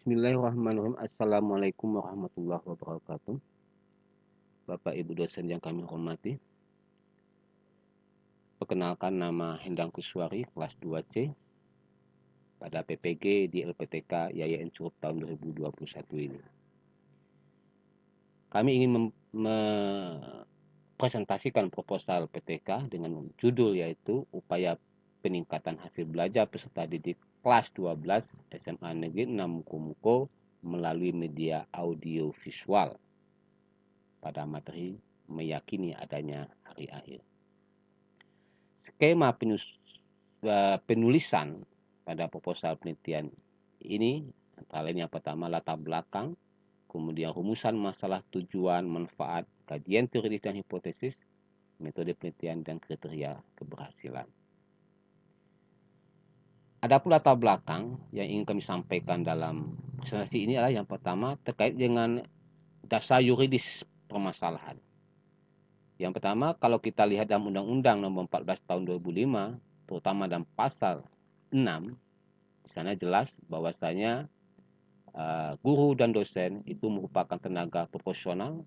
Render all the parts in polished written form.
Bismillahirrahmanirrahim. Assalamualaikum warahmatullahi wabarakatuh. Bapak Ibu dosen yang kami hormati. Perkenalkan, nama Hendang Kuswari, kelas 2C pada PPG di LPTK YAYN Curup tahun 2021 ini. Kami ingin mempresentasikan proposal PTK dengan judul yaitu Upaya Peningkatan Hasil Belajar Peserta Didik kelas 12 SMA Negeri 6 Muko-Muko melalui media audio visual pada materi meyakini adanya hari akhir. Skema penulisan pada proposal penelitian ini antara lain yang pertama latar belakang, kemudian rumusan masalah, tujuan, manfaat, kajian teoritis dan hipotesis, metode penelitian dan kriteria keberhasilan. Adapun latar belakang yang ingin kami sampaikan dalam presentasi ini adalah yang pertama terkait dengan dasar yuridis permasalahan. Yang pertama, kalau kita lihat dalam Undang-Undang Nomor 14 Tahun 2005, terutama dalam pasal 6, di sana jelas bahwasanya guru dan dosen itu merupakan tenaga proporsional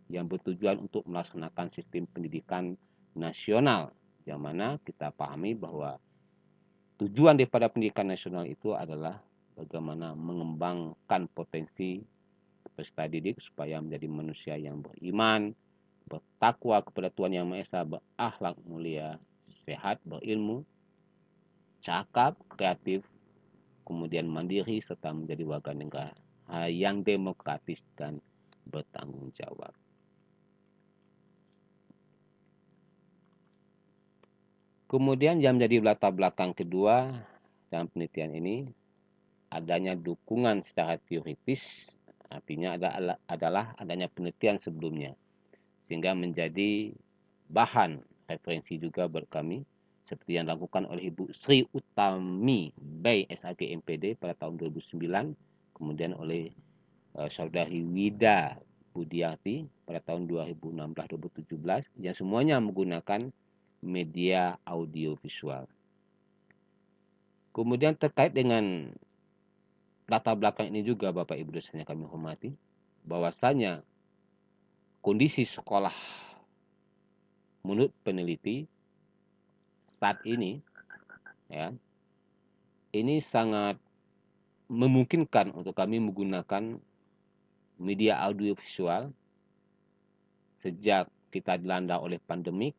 yang bertujuan untuk melaksanakan sistem pendidikan nasional, yang mana kita pahami bahwa tujuan daripada pendidikan nasional itu adalah bagaimana mengembangkan potensi peserta didik supaya menjadi manusia yang beriman, bertakwa kepada Tuhan Yang Maha Esa, berakhlak mulia, sehat, berilmu, cakap, kreatif, kemudian mandiri, serta menjadi warga negara yang demokratis dan bertanggung jawab. Kemudian yang menjadi latar belakang kedua dalam penelitian ini adanya dukungan secara teoritis, artinya adalah adanya penelitian sebelumnya, sehingga menjadi bahan referensi juga buat kami, seperti yang dilakukan oleh Ibu Sri Utami Bay SAG MPD pada tahun 2009, kemudian oleh Saudari Wida Budiarti pada tahun 2016-2017, yang semuanya menggunakan media audio visual. Kemudian terkait dengan latar belakang ini juga Bapak Ibu dosen yang kami hormati, bahwasanya kondisi sekolah menurut peneliti saat ini ya, ini sangat memungkinkan untuk kami menggunakan media audio visual sejak kita dilanda oleh pandemik,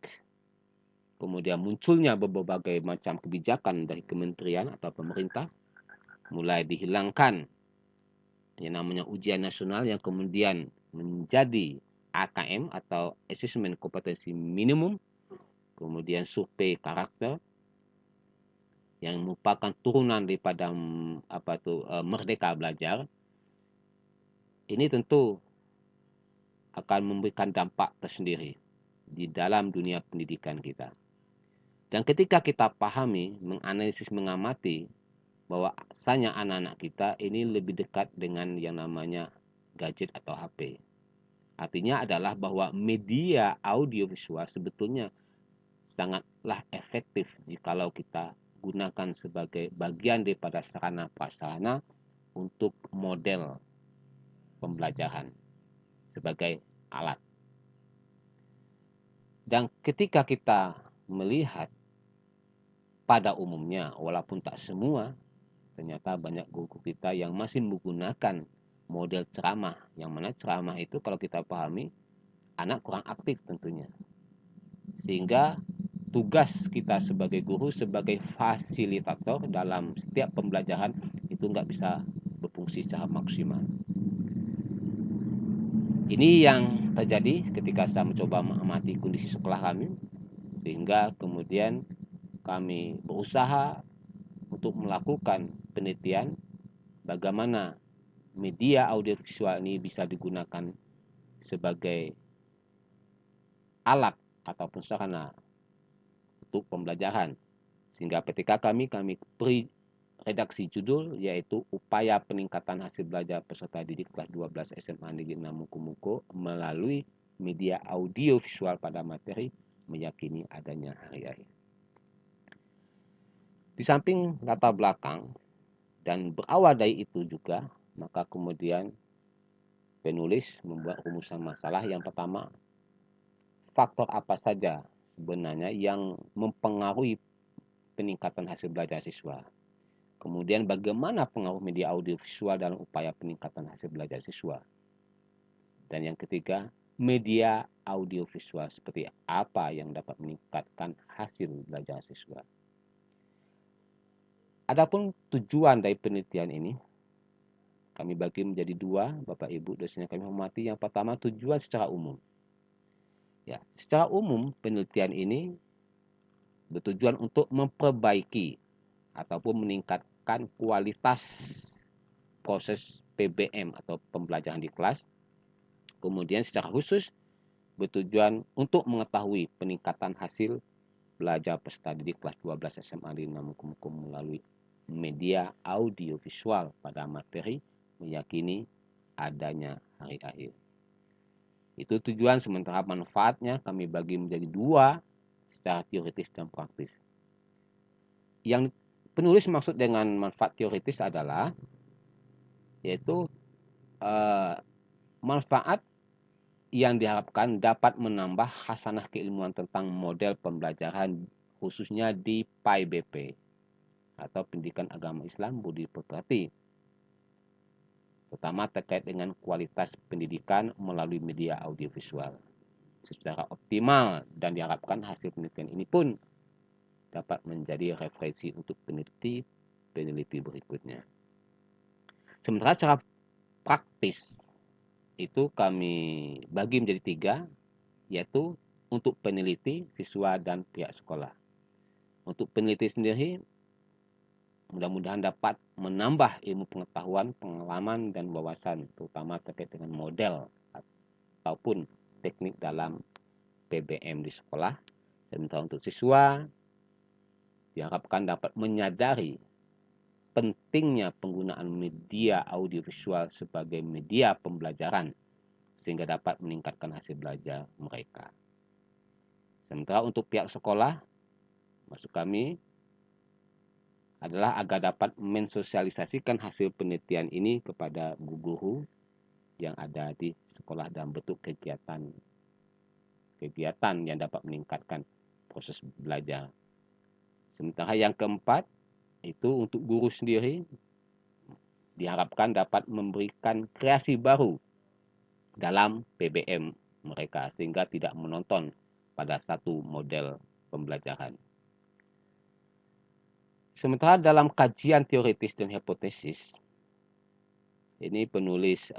kemudian munculnya berbagai macam kebijakan dari kementerian atau pemerintah, mulai dihilangkan yang namanya ujian nasional yang kemudian menjadi AKM atau Assessment Kompetensi Minimum, kemudian survei karakter yang merupakan turunan daripada Merdeka Belajar. Ini tentu akan memberikan dampak tersendiri di dalam dunia pendidikan kita. Dan ketika kita pahami, menganalisis, mengamati bahwa asalnya anak-anak kita ini lebih dekat dengan yang namanya gadget atau HP. Artinya adalah bahwa media audiovisual sebetulnya sangatlah efektif jikalau kita gunakan sebagai bagian daripada sarana prasarana untuk model pembelajaran sebagai alat. Dan ketika kita melihat pada umumnya, walaupun tak semua, ternyata banyak guru kita yang masih menggunakan model ceramah, yang mana ceramah itu kalau kita pahami anak kurang aktif tentunya, sehingga tugas kita sebagai guru, sebagai fasilitator dalam setiap pembelajaran itu nggak bisa berfungsi secara maksimal. Ini yang terjadi ketika saya mencoba mengamati kondisi sekolah kami, sehingga kemudian kami berusaha untuk melakukan penelitian bagaimana media audiovisual ini bisa digunakan sebagai alat ataupun sarana untuk pembelajaran. Sehingga PTK kami beri redaksi judul yaitu Upaya Peningkatan Hasil Belajar Peserta Didik kelas 12 SMA Negeri 6 Muko-Muko melalui media audio visual pada materi meyakini adanya hari akhir. Di samping latar belakang dan berawal dari itu juga maka kemudian penulis membuat rumusan masalah. Yang pertama, faktor apa saja sebenarnya yang mempengaruhi peningkatan hasil belajar siswa. Kemudian bagaimana pengaruh media audiovisual dalam upaya peningkatan hasil belajar siswa. Dan yang ketiga, media audiovisual seperti apa yang dapat meningkatkan hasil belajar siswa. Adapun tujuan dari penelitian ini, kami bagi menjadi dua, Bapak Ibu dosen yang kami hormati. Yang pertama, tujuan secara umum. Ya, secara umum penelitian ini bertujuan untuk memperbaiki ataupun meningkatkan kualitas proses PBM atau pembelajaran di kelas. Kemudian secara khusus bertujuan untuk mengetahui peningkatan hasil belajar peserta didik kelas 12 SMA di Namukum melalui media audiovisual pada materi meyakini adanya hari akhir. Itu tujuan, sementara manfaatnya kami bagi menjadi dua secara teoritis dan praktis. Yang penulis maksud dengan manfaat teoritis adalah yaitu manfaat yang diharapkan dapat menambah khasanah keilmuan tentang model pembelajaran khususnya di PAI-BP atau Pendidikan Agama Islam Budi Pekerti, terutama terkait dengan kualitas pendidikan melalui media audiovisual secara optimal, dan diharapkan hasil penelitian ini pun dapat menjadi referensi untuk peneliti berikutnya. Sementara secara praktis itu kami bagi menjadi tiga, yaitu untuk peneliti, siswa, dan pihak sekolah. Untuk peneliti sendiri, mudah-mudahan dapat menambah ilmu pengetahuan, pengalaman, dan wawasan, terutama terkait dengan model ataupun teknik dalam PBM di sekolah. Sementara untuk siswa, diharapkan dapat menyadari pentingnya penggunaan media audiovisual sebagai media pembelajaran sehingga dapat meningkatkan hasil belajar mereka. Sementara untuk pihak sekolah, maksud kami adalah agar dapat mensosialisasikan hasil penelitian ini kepada guru yang ada di sekolah dalam bentuk kegiatan yang dapat meningkatkan proses belajar. Sementara yang keempat, itu untuk guru sendiri, diharapkan dapat memberikan kreasi baru dalam PBM mereka sehingga tidak menonton pada satu model pembelajaran. Sementara dalam kajian teoritis dan hipotesis, ini penulis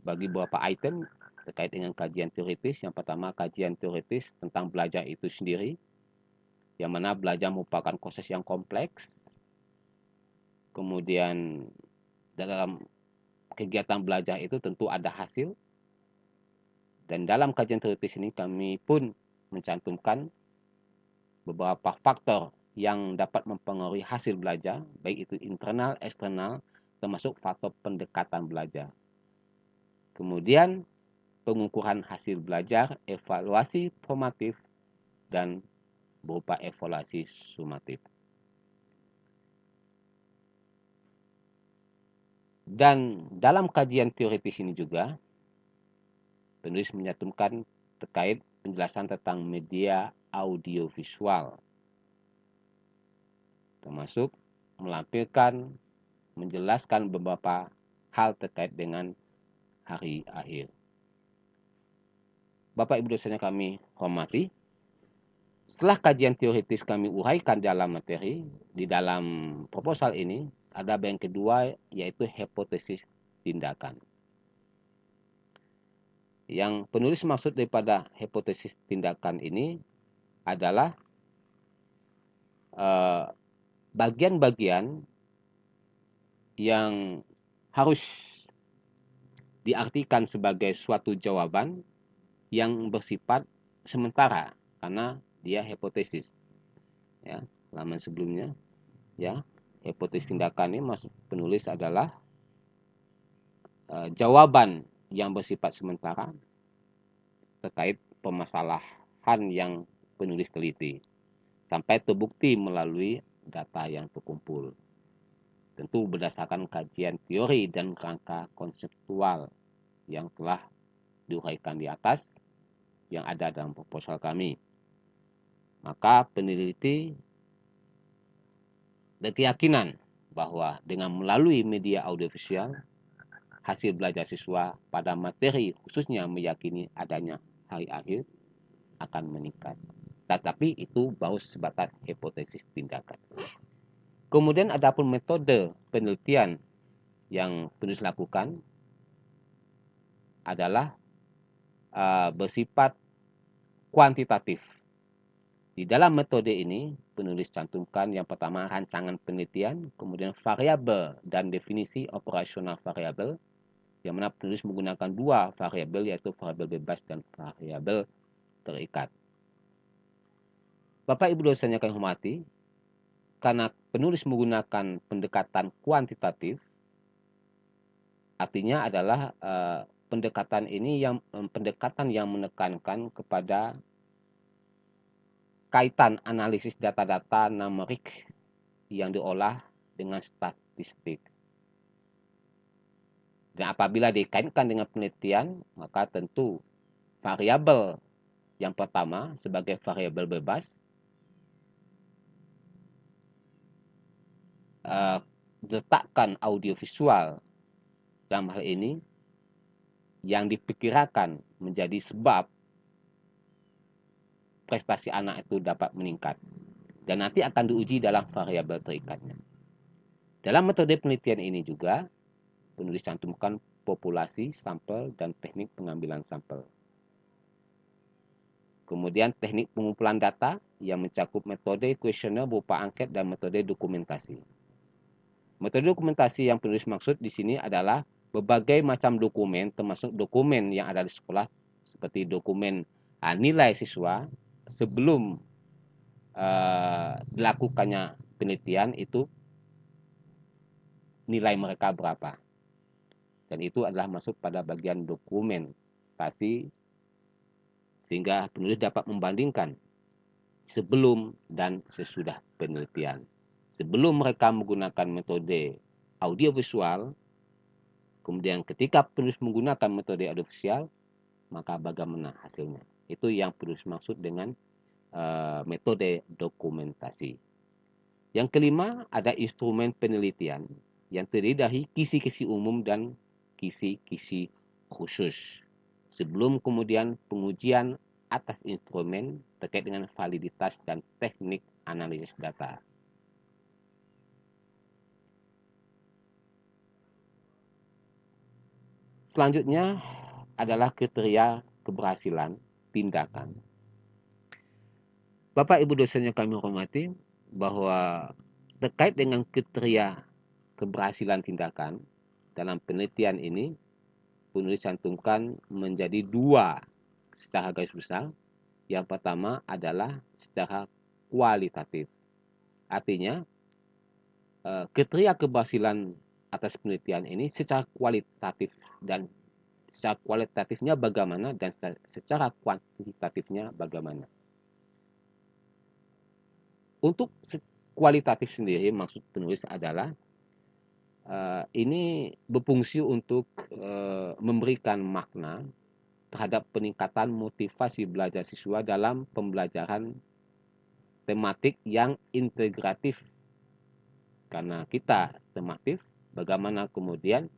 bagi beberapa item terkait dengan kajian teoritis. Yang pertama, kajian teoritis tentang belajar itu sendiri, yang mana belajar merupakan proses yang kompleks. Kemudian dalam kegiatan belajar itu tentu ada hasil. Dan dalam kajian teoritis ini kami pun mencantumkan beberapa faktor yang dapat mempengaruhi hasil belajar, baik itu internal, eksternal, termasuk faktor pendekatan belajar. Kemudian pengukuran hasil belajar, evaluasi formatif, dan berupa evaluasi sumatif. Dan dalam kajian teoritis ini juga, penulis menyantumkan terkait penjelasan tentang media audiovisual, termasuk melampirkan, menjelaskan beberapa hal terkait dengan hari akhir. Bapak Ibu dosen yang kami hormati, setelah kajian teoritis kami uraikan dalam materi, di dalam proposal ini, ada yang kedua, yaitu hipotesis tindakan. Yang penulis maksud daripada hipotesis tindakan ini adalah bagian-bagian yang harus diartikan sebagai suatu jawaban yang bersifat sementara karena dia hipotesis. Ya, halaman sebelumnya, ya, hipotesis tindakan ini maksud penulis adalah jawaban yang bersifat sementara terkait permasalahan yang penulis teliti sampai terbukti melalui data yang terkumpul. tentu berdasarkan kajian teori dan kerangka konseptual yang telah diuraikan di atas yang ada dalam proposal kami. Maka peneliti berkeyakinan bahwa dengan melalui media audiovisual, hasil belajar siswa pada materi khususnya meyakini adanya hari akhir akan meningkat. Tetapi itu baru sebatas hipotesis tindakan. Kemudian ada pun metode penelitian yang penulis lakukan adalah bersifat kuantitatif. Di dalam metode ini, penulis cantumkan yang pertama rancangan penelitian, kemudian variabel dan definisi operasional variabel, yang mana penulis menggunakan dua variabel, yaitu variabel bebas dan variabel terikat. Bapak Ibu dosen yang kami hormati, karena penulis menggunakan pendekatan kuantitatif, artinya adalah pendekatan ini pendekatan yang menekankan kepada kaitan analisis data-data numerik yang diolah dengan statistik. Dan apabila dikaitkan dengan penelitian, maka tentu variabel yang pertama sebagai variabel bebas letakkan audiovisual dalam hal ini yang diperkirakan menjadi sebab prestasi anak itu dapat meningkat. Dan nanti akan diuji dalam variabel terikatnya. Dalam metode penelitian ini juga, penulis cantumkan populasi, sampel, dan teknik pengambilan sampel. Kemudian teknik pengumpulan data yang mencakup metode kuesioner berupa angket dan metode dokumentasi. Metode dokumentasi yang penulis maksud di sini adalah berbagai macam dokumen, termasuk dokumen yang ada di sekolah, seperti dokumen nilai siswa sebelum dilakukannya penelitian itu nilai mereka berapa. Dan itu adalah masuk pada bagian dokumentasi sehingga penulis dapat membandingkan sebelum dan sesudah penelitian. Sebelum mereka menggunakan metode audiovisual, kemudian ketika penulis menggunakan metode audiovisual, maka bagaimana hasilnya. Itu yang penulis maksud dengan metode dokumentasi. Yang kelima, ada instrumen penelitian yang terdiri dari kisi-kisi umum dan kisi-kisi khusus. Sebelum kemudian pengujian atas instrumen terkait dengan validitas dan teknik analisis data. Selanjutnya adalah kriteria keberhasilan tindakan. Bapak Ibu dosen yang kami hormati, bahwa terkait dengan kriteria keberhasilan tindakan dalam penelitian ini, penulis cantumkan menjadi dua secara garis besar. Yang pertama adalah secara kualitatif. Artinya, kriteria keberhasilan atas penelitian ini secara kualitatif, dan secara kualitatifnya bagaimana dan secara kuantitatifnya bagaimana. Untuk kualitatif sendiri, maksud penulis adalah ini berfungsi untuk memberikan makna terhadap peningkatan motivasi belajar siswa dalam pembelajaran tematik yang integratif. Karena kita tematif, bagaimana kemudian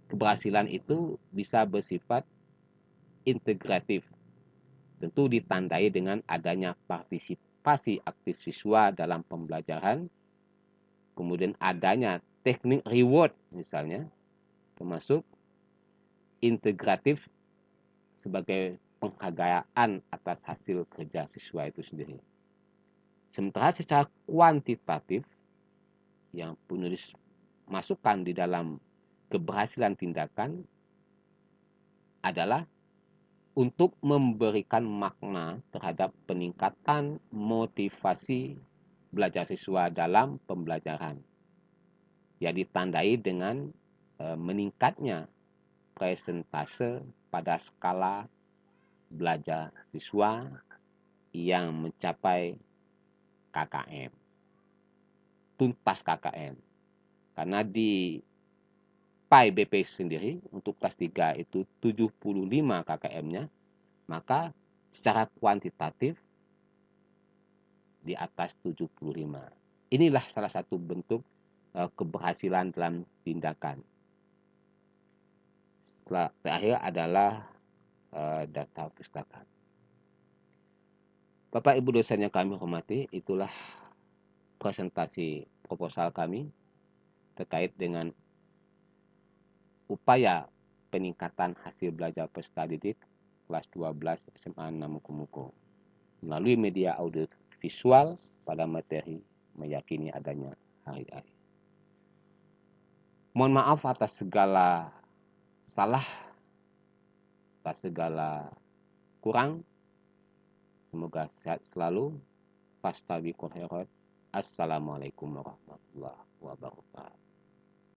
keberhasilan itu bisa bersifat integratif. Tentu ditandai dengan adanya partisipasi aktif siswa dalam pembelajaran, kemudian adanya teknik reward misalnya, termasuk integratif sebagai penghargaan atas hasil kerja siswa itu sendiri. Sementara secara kuantitatif yang penulis masukkan di dalam keberhasilan tindakan adalah untuk memberikan makna terhadap peningkatan motivasi belajar siswa dalam pembelajaran, yang ditandai dengan meningkatnya presentase pada skala belajar siswa yang mencapai KKM, tuntas KKM. Karena di PAI BP sendiri untuk kelas 3 itu 75 KKM-nya, maka secara kuantitatif di atas 75. Inilah salah satu bentuk keberhasilan dalam tindakan. Setelah terakhir adalah data pustaka. Bapak Ibu dosen yang kami hormati, itulah presentasi proposal kami terkait dengan upaya peningkatan hasil belajar peserta didik kelas 12 SMA 6 Muko-Muko melalui media audio visual pada materi meyakini adanya hari-hari. Mohon maaf atas segala salah, atas segala kurang. Semoga sehat selalu. Fastabiqul khairat. Assalamualaikum warahmatullahi wabarakatuh.